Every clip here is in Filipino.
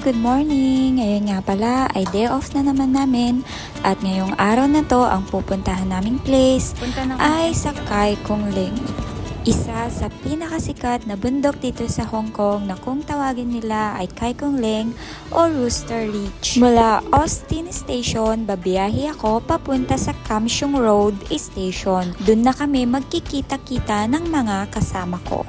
good morning! Ngayon nga pala ay day off na naman namin at ngayong araw na to ang pupuntahan naming place ay sa Kai Kung Ling. Isa sa pinakasikat na bundok dito sa Hong Kong na kung tawagin nila ay Kai Kung Ling o Rooster Ridge. Mula Austin Station, babiyahe ako papunta sa Kam Sheung Road Station. Doon na kami magkikita-kita ng mga kasama ko.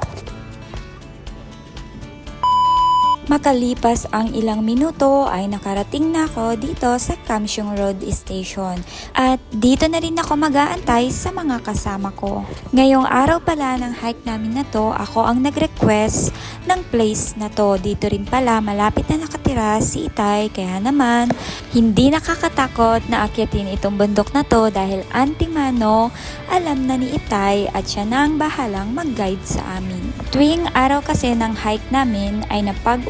Makalipas ang ilang minuto ay nakarating na ako dito sa Kam Sheung Road Station at dito na rin ako mag-aantay sa mga kasama ko. Ngayong araw pala ng hike namin na to, ako ang nag-request ng place na to. Dito rin pala malapit na nakatira si Itay, kaya naman hindi nakakatakot na akyatin itong bundok na to dahil antimano alam na ni Itay at siya na ang bahalang mag-guide sa amin. Tuwing araw kasi ng hike namin ay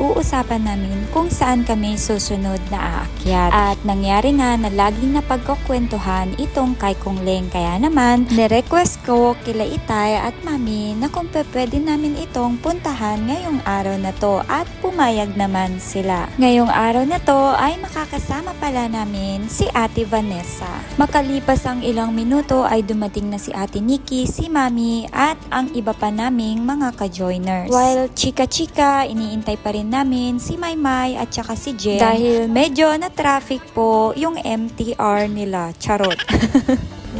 uusapan namin kung saan kami susunod na aakyat. At nangyari nga na laging napagkukwentuhan itong Kai Kung Ling. Kaya naman, nirequest ko kila Itay at Mami na kung pwede namin itong puntahan ngayong araw na to at pumayag naman sila. Ngayong araw na to ay makakasama pala namin si Ate Vanessa. Makalipas ang ilang minuto ay dumating na si Ate Nikki, si Mami at ang iba pa naming mga ka-joiners. While chika-chika, iniintay pa rin namin si Maymay at saka si Jen dahil medyo na traffic po yung MTR nila. Charot.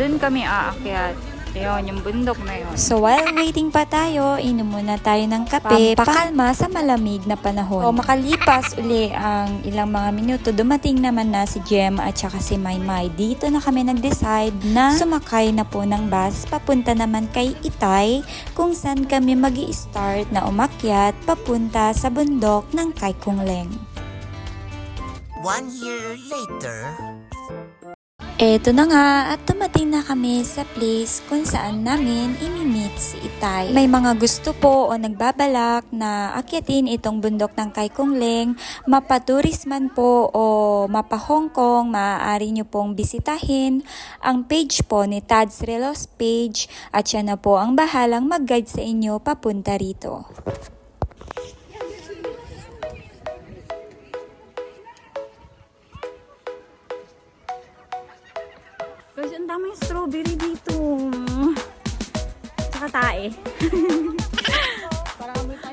Doon kami aakyat. Ayun, yung bundok na yun. So while waiting pa tayo, inom muna tayo ng kape, pakalma sa malamig na panahon. So makalipas uli ang ilang mga minuto, dumating naman na si Jem at saka si Maymay. Dito na kami nag-decide na sumakay na po ng bus papunta naman kay Itay kung saan kami mag-i-start na umakyat papunta sa bundok ng Kai Kung Ling. 1 year later. Eto na nga at dumating na kami sa place kung saan namin imi-meet si Itay. May mga gusto po o nagbabalak na akyatin itong bundok ng Kai Kung Ling, mapaturis man po o mapa Hong Kong, maaari nyo pong bisitahin ang page po ni Tad's Relos page at siya na po ang bahalang mag-guide sa inyo papunta rito. Guys, ang daming strawberry dito. Tsaka tae.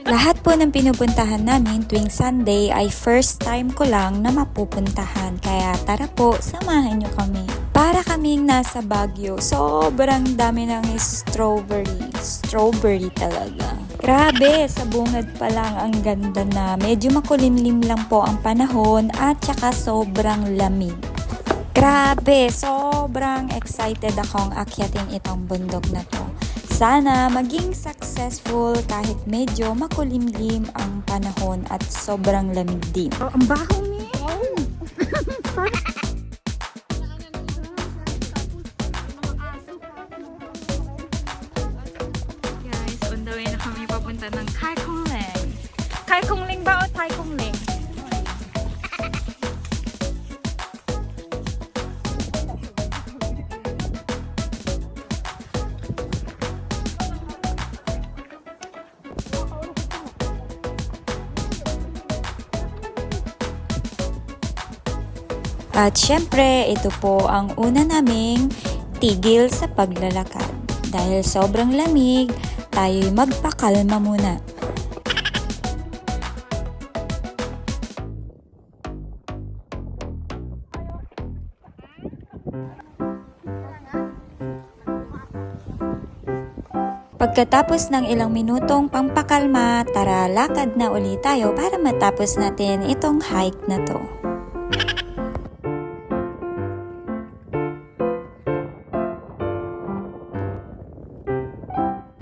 Lahat po ng pinupuntahan namin tuwing Sunday ay first time ko lang na mapupuntahan. Kaya tara po, samahan nyo kami. Para kaming nasa Baguio, sobrang dami ng strawberry. Strawberry talaga. Grabe, sa bungad pa lang ang ganda na. Medyo makulimlim lang po ang panahon at saka sobrang lamig. Grabe, sobrang excited akong akyatin itong bundok na to. Sana maging successful kahit medyo makulimlim ang panahon at sobrang lamig din. Oh, ang baho niya. Guys, on the way na kami papunta ng Kai Kung Ling. Kai Kung Ling ba o Tai Kung Ling? At syempre, ito po ang una naming tigil sa paglalakad. Dahil sobrang lamig, tayo'y magpakalma muna. Pagkatapos ng ilang minutong pampakalma, tara lakad na ulit tayo para matapos natin itong hike na to.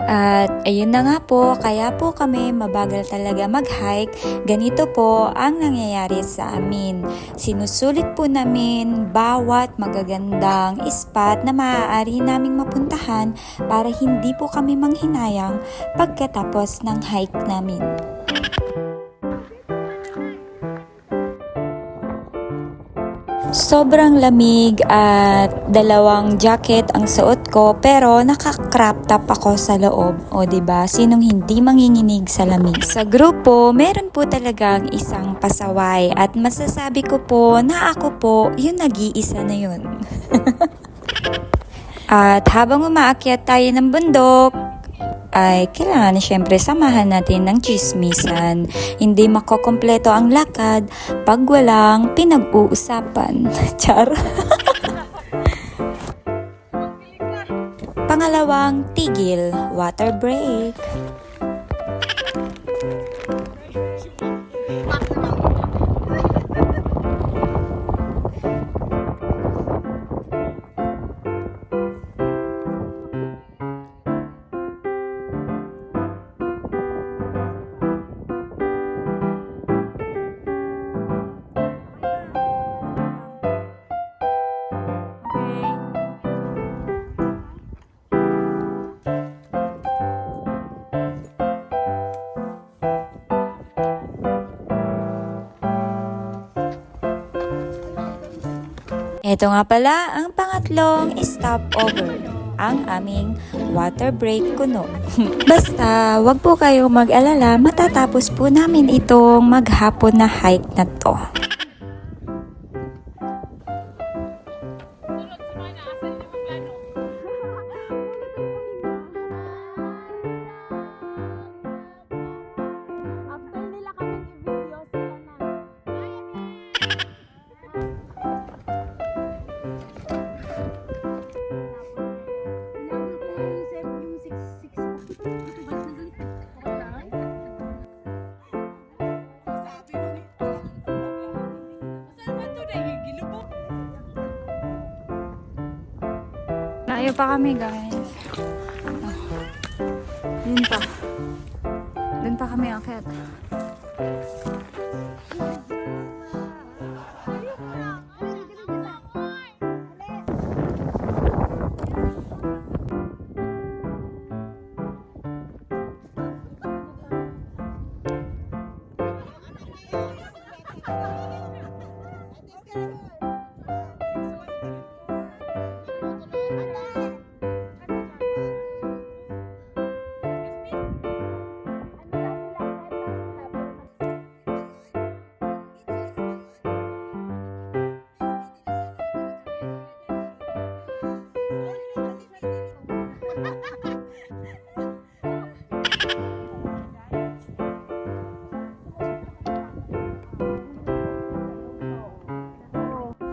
At ayun na nga po, kaya po kami mabagal talaga mag-hike. Ganito po ang nangyayari sa amin. Sinusulit po namin bawat magagandang spot na maaari naming mapuntahan para hindi po kami manghinayang pagkatapos ng hike namin. Sobrang lamig at dalawang jacket ang suot ko pero naka-crop top ako sa loob. O 'di ba? Sinong hindi manginginig sa lamig? Sa grupo, meron po talagang isang pasaway at masasabi ko po na ako po yung nag-iisa na yun. At habang umaakyat tayo ng bundok, ay kailangan syempre samahan natin ng chismisan. Hindi makokompleto ang lakad pag walang pinag-uusapan. Char. Pangalawang tigil, water break. Ito nga pala ang pangatlong stopover, ang aming water break kuno. Basta, wag po kayo mag-alala, matatapos po namin itong maghapon na hike na to. Layo pa kami, guys. Yun pa. Doon pa kami akyat.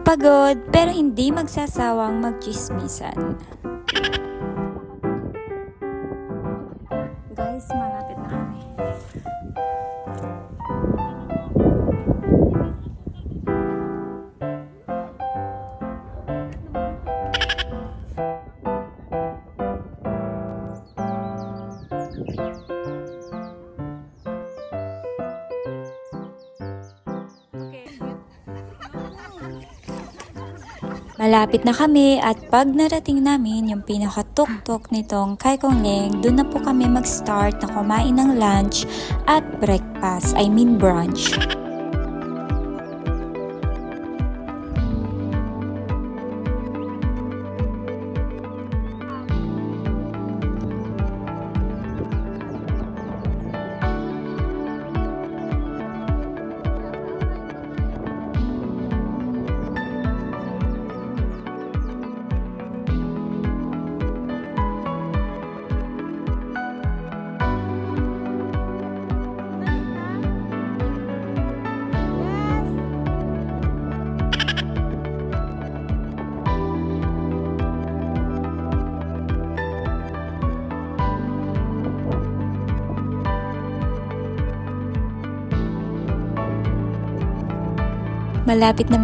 Pagod pero hindi magsasawang magchismisan. Guys, malapit na kami. Malapit na kami at pag narating namin yung pinakatuktok nitong Kaikongleng, doon na po kami mag-start na kumain ng lunch at breakfast, I mean brunch.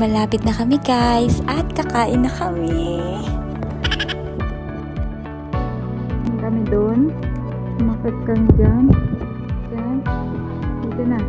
Malapit na kami guys at kakain na kami. Kami doon. Umakit kami dyan. Dyan. Dito na.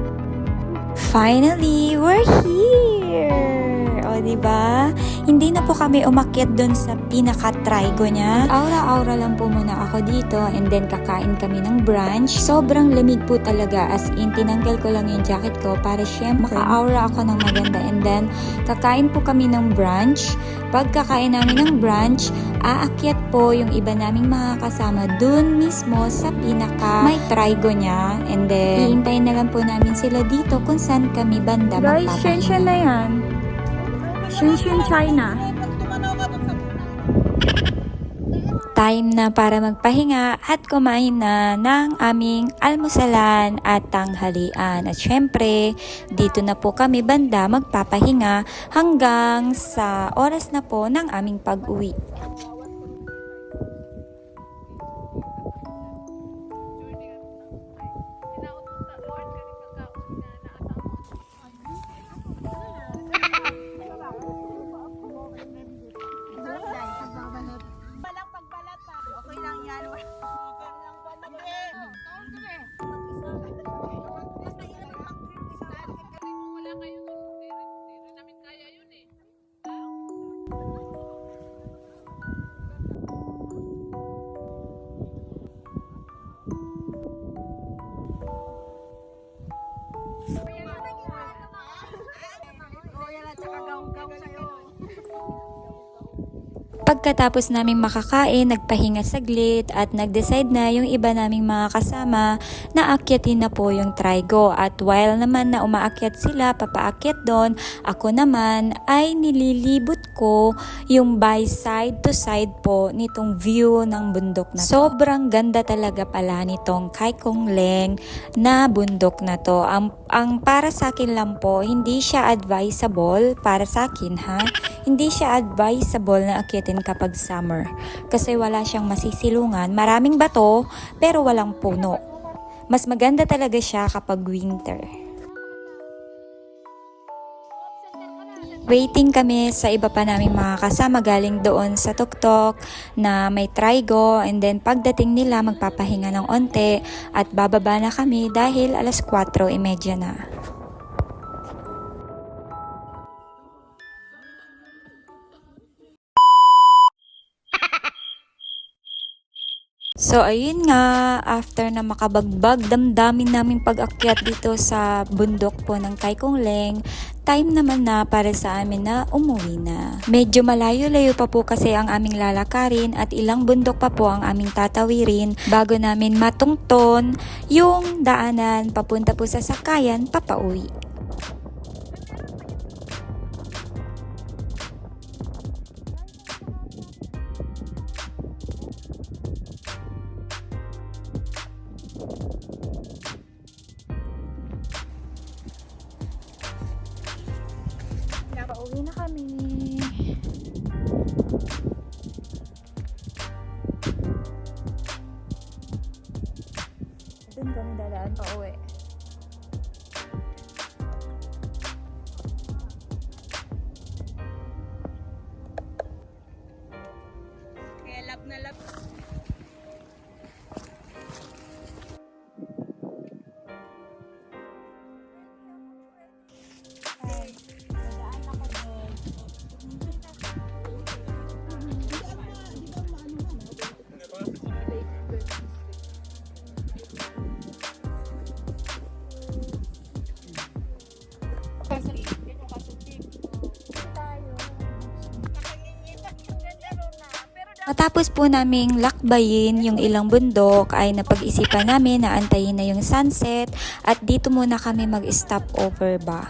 Finally, we're here! O di ba? Hindi na po kami umakyat doon sa pinaka-trigo niya. Aura-aura lang po muna ako dito and then kakain kami ng brunch. Sobrang lamig po talaga, as in tinanggal ko lang yung jacket ko para syempre maka-aura ako ng maganda, and then kakain po kami ng brunch. Pagkakain namin ng brunch, aakyat po yung iba naming mga kasama dun mismo sa pinaka may trigo niya, and then hihintayin na lang po namin sila dito kung saan kami banda magpapahinga. Guys, Shenzhen na yan. Shenzhen, China. Time na para magpahinga at kumain na ng aming almusalan at tanghalian. At syempre, dito na po kami banda magpapahinga hanggang sa oras na po ng aming pag-uwi. Pagkatapos naming makakain, nagpahinga saglit at nag-decide na yung iba naming mga kasama na aakyatin na po yung trigo. At while naman na umaakyat sila, papaakyat doon, ako naman ay nililibot ko yung by side to side po nitong view ng bundok na to. Sobrang ganda talaga pala nitong Kai Kong Leng na bundok na to. Ang para sa akin lang po, hindi siya advisable para sa akin ha. Hindi siya advisable na akyatin kapag summer kasi wala siyang masisilungan, maraming bato pero walang puno. Mas maganda talaga siya kapag winter. Waiting kami sa iba pa naming mga kasama galing doon sa tuktok na may trigo, and then pagdating nila magpapahinga ng onte at bababa na kami dahil 4:30 na. So ayun nga, after na makabagbag damdamin namin pag-akyat dito sa bundok po ng Kai Kong Leng, time naman na para sa amin na umuwi na. Medyo malayo-layo pa po kasi ang aming lalakarin at ilang bundok pa po ang aming tatawirin bago namin matungton yung daanan papunta po sa sakayan papauwi. Pauwi na kami. Doon kami dadaan pa uwi. Kaya lap na lap. Matapos po naming lakbayin yung ilang bundok ay napag-isipan namin na antayin na yung sunset at dito muna kami mag-stop over ba.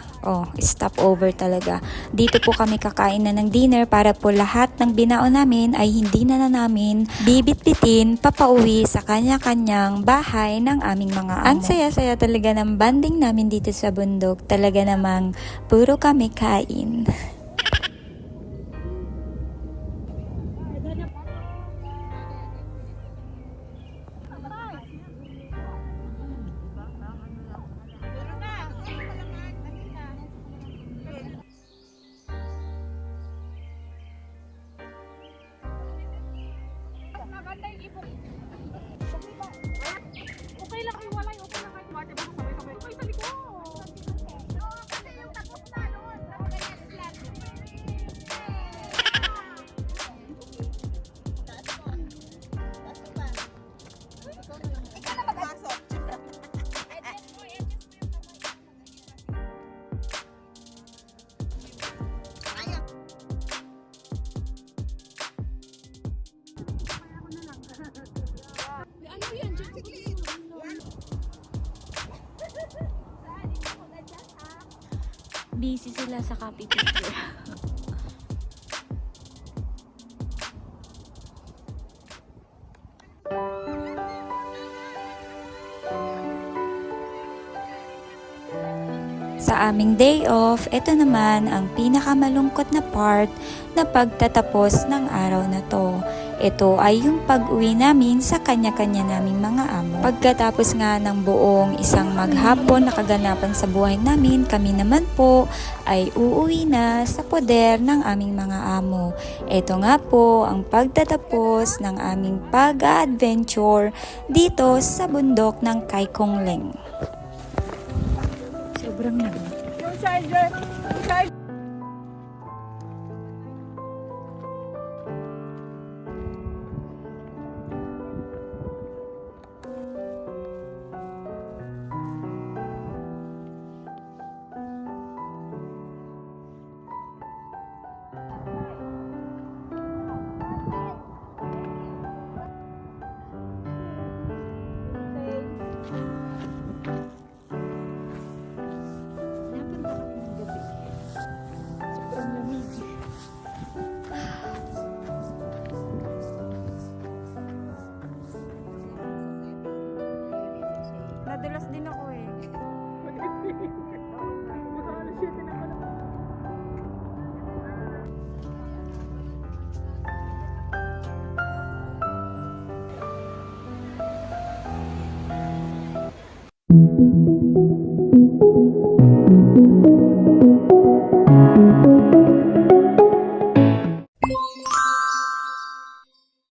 Stop over talaga. Dito po kami kakain na ng dinner para po lahat ng binaon namin ay hindi na namin bibit-bitin papauwi sa kanya-kanyang bahay ng aming mga amo. Ang saya-saya talaga ng banding namin dito sa bundok. Talaga namang puro kami kain. Okay lang iwalay, okay lang kahit mati ba sabay-sabay. Okay sa likod. Kasi yung tapos na doon, busy sila sa copy picture. Sa aming day off, ito naman ang pinakamalungkot na part na pagtatapos ng araw na to. Ito ay yung pag-uwi namin sa kanya-kanya naming mga amo. Pagkatapos nga ng buong isang maghapon na kaganapan sa buhay namin, kami naman po ay uuwi na sa poder ng aming mga amo. Ito nga po ang pagtatapos ng aming pag-adventure dito sa bundok ng Kaikong Leng. Sobrang naman.